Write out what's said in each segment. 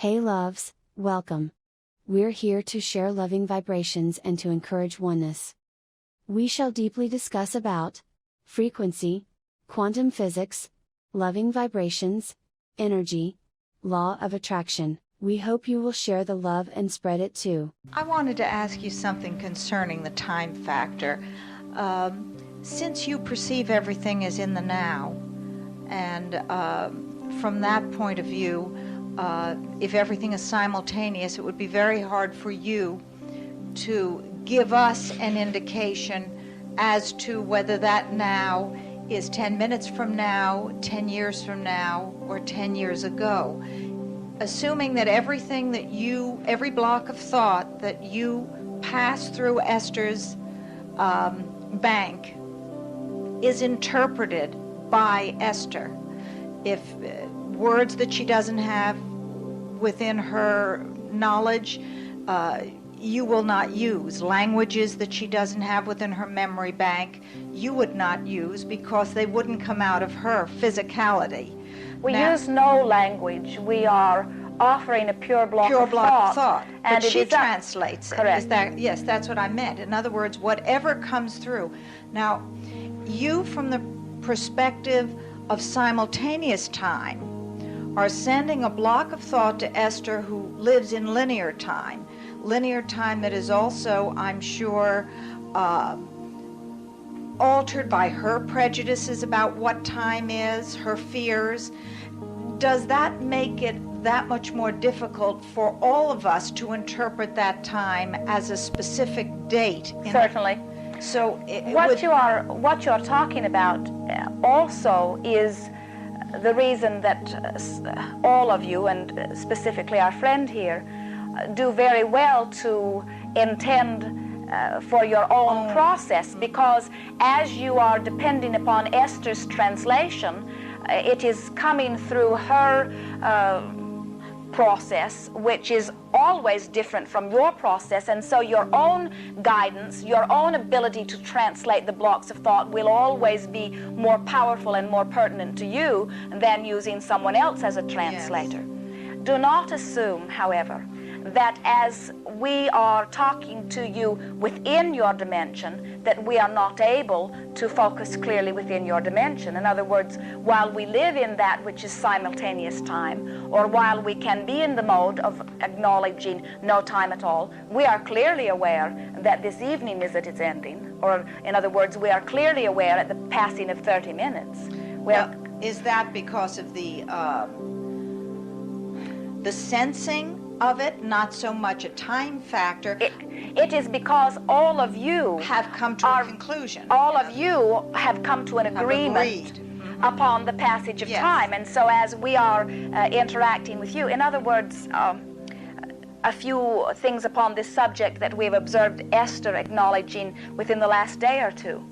Hey loves, welcome. We're here to share loving vibrations and to encourage oneness. We shall deeply discuss about frequency, quantum physics, loving vibrations, energy, law of attraction. We hope you will share the love and spread it too. I wanted to ask you something concerning the time factor. Since you perceive everything as in the now, and from that point of view, if everything is simultaneous, it would be very hard for you to give us an indication as to whether that now is 10 minutes from now, 10 years from now, or 10 years ago. Assuming that everything that every block of thought that you pass through Esther's bank is interpreted by Esther. If words that she doesn't have within her knowledge, you will not use. Languages that she doesn't have within her memory bank, you would not use because they wouldn't come out of her physicality. We use no language. We are offering a pure block of thought. And she translates it. Correct. Yes, that's what I meant. In other words, whatever comes through. Now, you, from the perspective of simultaneous time, are sending a block of thought to Esther, who lives in linear time that is also, I'm sure, altered by her prejudices about what time is, her fears. Does that make it that much more difficult for all of us to interpret that time as a specific date? Certainly. So what you are talking about also is the reason that all of you, and specifically our friend here, do very well to intend for your own process, because as you are depending upon Esther's translation, it is coming through her process, which is always different from your process, and so your own guidance, your own ability to translate the blocks of thought will always be more powerful and more pertinent to you than using someone else as a translator. Yes. Do not assume, however, that as we are talking to you within your dimension, that we are not able to focus clearly within your dimension. In other words, while we live in that which is simultaneous time, or while we can be in the mode of acknowledging no time at all, we are clearly aware that this evening is at its ending. Or, in other words, we are clearly aware at the passing of 30 minutes. Is that because of the sensing of it, not so much a time factor? It is because all of you have come to a conclusion. All of you have come to an agreement upon the passage of time. And so as we are interacting with you, in other words, a few things upon this subject that we've observed Esther acknowledging within the last day or two.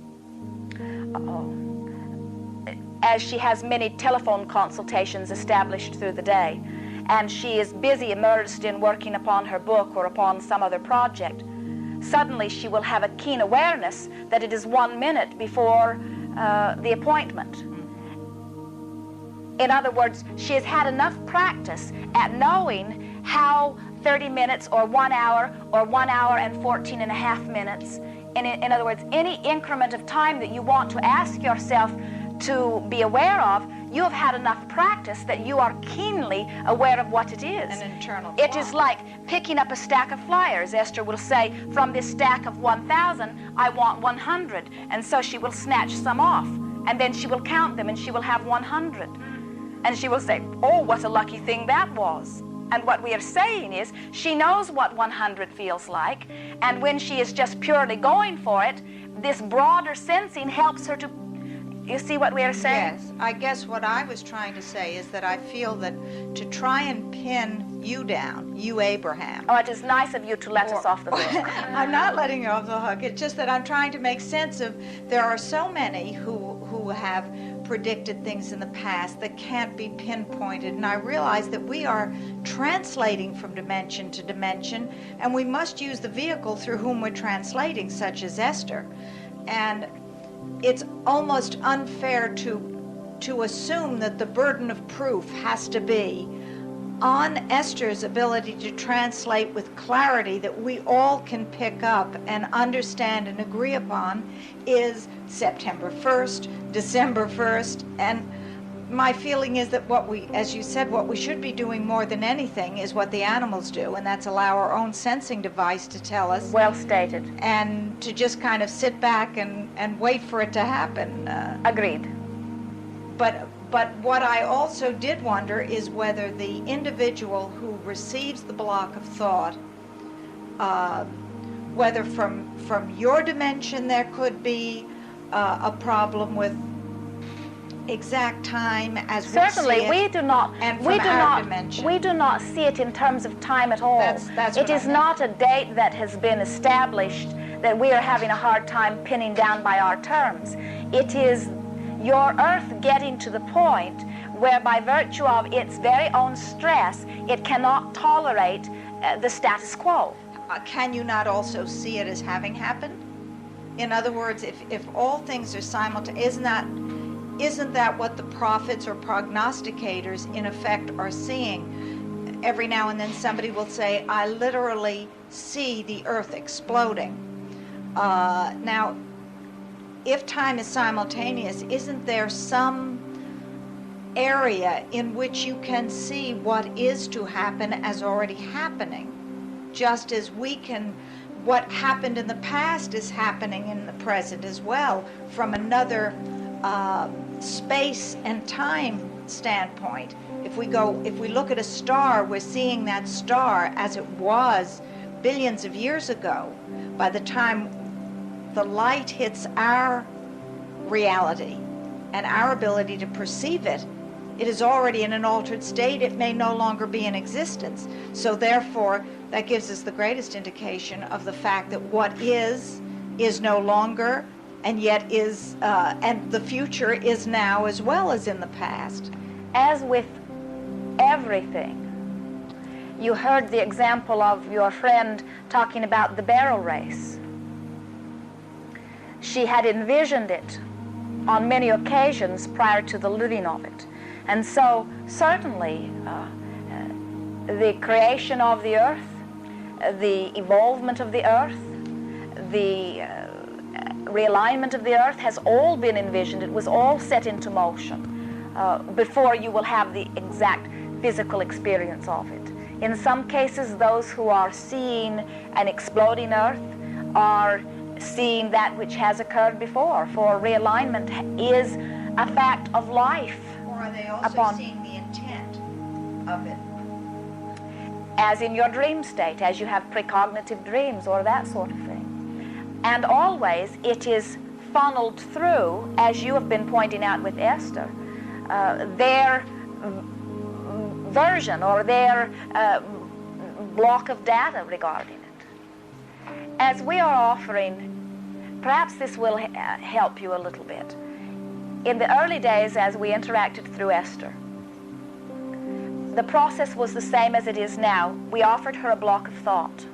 As she has many telephone consultations established through the day, and she is busy immersed in working upon her book or upon some other project, suddenly she will have a keen awareness that it is 1 minute before the appointment. In other words, she has had enough practice at knowing how 30 minutes or 1 hour or 1 hour and 14 and a half minutes, in other words, any increment of time that you want to ask yourself to be aware of, you have had enough practice that you are keenly aware of what it is. An internal clock. It is like picking up a stack of flyers. Esther will say, from this stack of 1,000, I want 100. And so she will snatch some off. And then she will count them, and she will have 100. And she will say, oh, what a lucky thing that was. And what we are saying is, she knows what 100 feels like. And when she is just purely going for it, this broader sensing helps her to... You see what we are saying? Yes. I guess what I was trying to say is that I feel that to try and pin you down, you Abraham. Oh, it is nice of you to let us off the hook. I'm not letting you off the hook. It's just that I'm trying to make sense of, there are so many who have predicted things in the past that can't be pinpointed, and I realize that we are translating from dimension to dimension, and we must use the vehicle through whom we're translating, such as Esther. And it's almost unfair to assume that the burden of proof has to be on Esther's ability to translate with clarity that we all can pick up and understand and agree upon is September 1st, December 1st, and my feeling is that what we, as you said, what we should be doing more than anything is what the animals do, and that's allow our own sensing device to tell us. Well stated. And to just kind of sit back and wait for it to happen. Agreed. But what I also did wonder is whether the individual who receives the block of thought, whether from your dimension there could be a problem with exact time as certainly we see it, we do not and we from do our not dimension. We do not see it in terms of time at all. That's it is not a date that has been established that we are having a hard time pinning down by our terms. It is your earth getting to the point where, by virtue of its very own stress, it cannot tolerate the status quo. Can you not also see it as having happened? In other words, if all things are simultaneous, isn't that what the prophets or prognosticators in effect are seeing? Every now and then somebody will say, I literally see the earth exploding. Now, if time is simultaneous, isn't there some area in which you can see what is to happen as already happening? Just as we can, what happened in the past is happening in the present as well, from another space and time standpoint. If we look at a star, we're seeing that star as it was billions of years ago. By the time the light hits our reality and our ability to perceive it, it is already in an altered state. It may no longer be in existence. So therefore, that gives us the greatest indication of the fact that what is no longer, and yet is, and the future is now as well as in the past. As with everything, you heard the example of your friend talking about the barrel race. She had envisioned it on many occasions prior to the living of it. And so certainly the creation of the earth, the evolvement of the earth, the realignment of the earth has all been envisioned. It was all set into motion before you will have the exact physical experience of it. In some cases, those who are seeing an exploding earth are seeing that which has occurred before, for realignment is a fact of life. Or are they also seeing the intent of it? As in your dream state, as you have precognitive dreams or that sort of thing. And always it is funneled through, as you have been pointing out with Esther, their version or their block of data regarding it. As we are offering, perhaps this will help you a little bit. In the early days, as we interacted through Esther, the process was the same as it is now. We offered her a block of thought,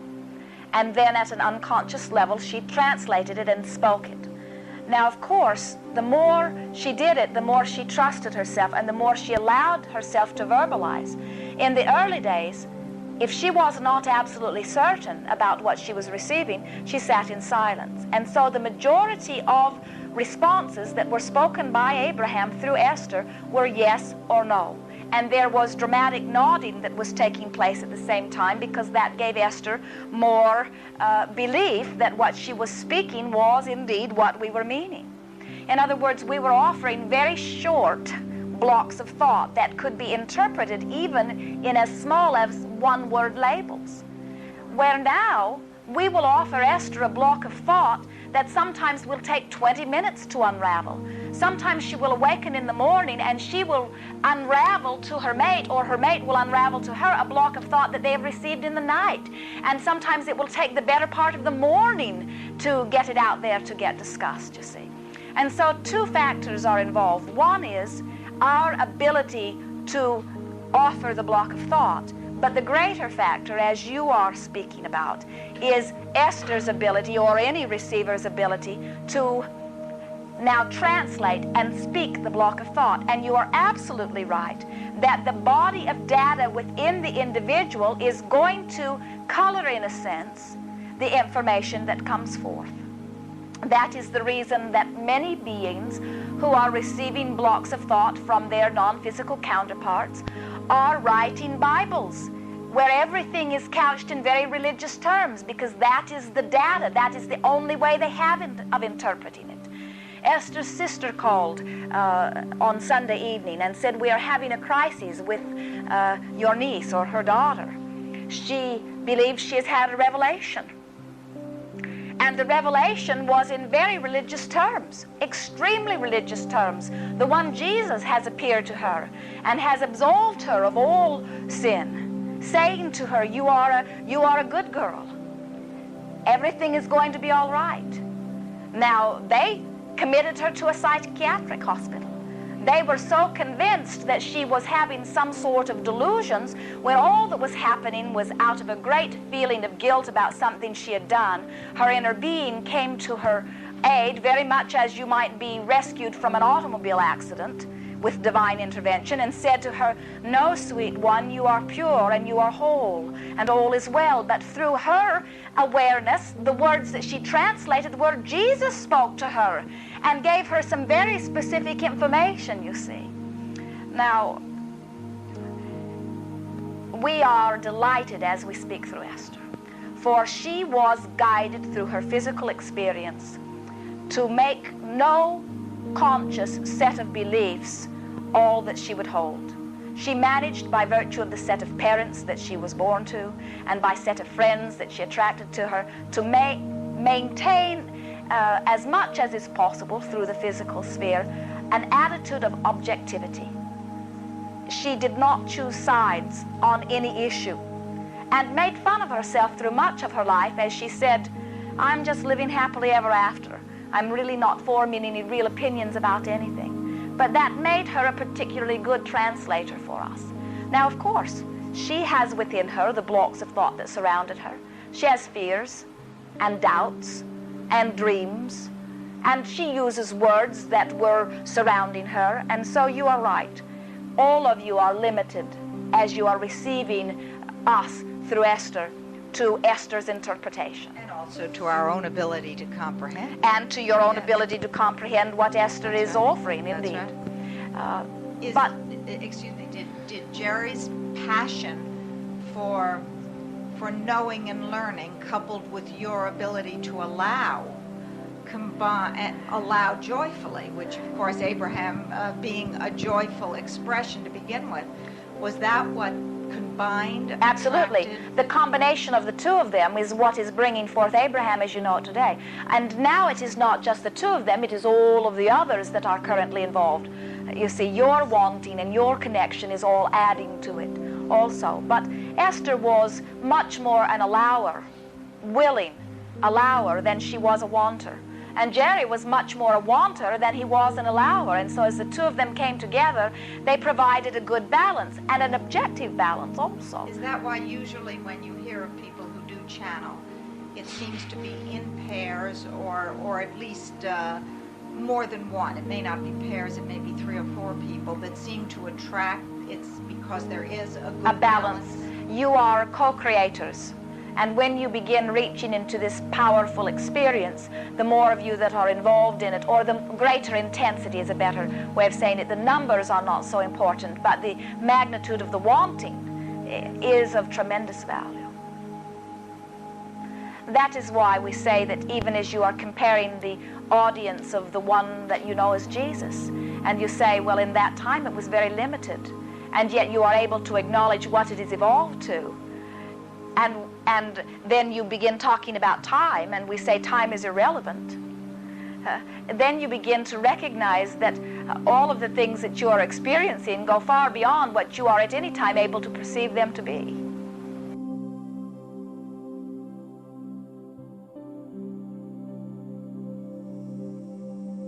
and then at an unconscious level, she translated it and spoke it. Now, of course, the more she did it, the more she trusted herself, and the more she allowed herself to verbalize. In the early days, if she was not absolutely certain about what she was receiving, she sat in silence. And so the majority of responses that were spoken by Abraham through Esther were yes or no. And there was dramatic nodding that was taking place at the same time, because that gave Esther more belief that what she was speaking was indeed what we were meaning. In other words, we were offering very short blocks of thought that could be interpreted even in as small as one-word labels. Where now, we will offer Esther a block of thought that sometimes will take 20 minutes to unravel. Sometimes she will awaken in the morning and she will unravel to her mate, or her mate will unravel to her a block of thought that they have received in the night. And sometimes it will take the better part of the morning to get it out there to get discussed, you see. And so two factors are involved. One is our ability to offer the block of thought. But the greater factor, as you are speaking about, is Esther's ability, or any receiver's ability, to Now translate and speak the block of thought. And you are absolutely right that the body of data within the individual is going to color, in a sense, the information that comes forth. That is the reason that many beings who are receiving blocks of thought from their non-physical counterparts are writing Bibles where everything is couched in very religious terms, because that is the data, that is the only way they have of interpreting it. Esther's sister called on Sunday evening and said, "We are having a crisis with your niece or her daughter. She believes she has had a revelation." And the revelation was in very religious terms, extremely religious terms. The one Jesus has appeared to her and has absolved her of all sin, saying to her, you are a good girl. Everything is going to be all right. Now, they committed her to a psychiatric hospital. They were so convinced that she was having some sort of delusions, when all that was happening was out of a great feeling of guilt about something she had done. Her inner being came to her aid, very much as you might be rescued from an automobile accident with divine intervention, and said to her, "No, sweet one, you are pure and you are whole, and all is well." But through her awareness, the words that she translated were Jesus spoke to her and gave her some very specific information, you see. Now, we are delighted as we speak through Esther, for she was guided through her physical experience to make no conscious set of beliefs all that she would hold. She managed, by virtue of the set of parents that she was born to and by set of friends that she attracted to her, to maintain as much as is possible through the physical sphere an attitude of objectivity. She did not choose sides on any issue and made fun of herself through much of her life, as she said, "I'm just living happily ever after. I'm really not forming any real opinions about anything." But that made her a particularly good translator for us. Now, of course, she has within her the blocks of thought that surrounded her. She has fears and doubts and dreams, and she uses words that were surrounding her. And so you are right. All of you are limited as you are receiving us through Esther to Esther's interpretation. And also to our own ability to comprehend. And to your own ability to comprehend what Esther is offering, indeed. Right. Did Jerry's passion for knowing and learning, coupled with your ability to allow joyfully, which of course Abraham being a joyful expression to begin with, was that what combined? Absolutely. Attracted? The combination of the two of them is what is bringing forth Abraham as you know it today. And now it is not just the two of them, it is all of the others that are currently involved. You see, your wanting and your connection is all adding to it also. But Esther was much more an willing allower than she was a wanter. And Jerry was much more a wanter than he was an allower. And so as the two of them came together, they provided a good balance, and an objective balance also. Is that why usually when you hear of people who do channel, it seems to be in pairs or at least more than one? It may not be pairs, it may be 3 or 4 people that seem to attract. It's because there is a good balance. You are co-creators. And when you begin reaching into this powerful experience, the more of you that are involved in it, or the greater intensity is a better way of saying it. The numbers are not so important, but the magnitude of the wanting is of tremendous value. That is why we say that even as you are comparing the audience of the one that you know as Jesus, and you say, well, in that time it was very limited, and yet you are able to acknowledge what it is evolved to. And then you begin talking about time, and we say time is irrelevant. Then you begin to recognize that all of the things that you are experiencing go far beyond what you are at any time able to perceive them to be.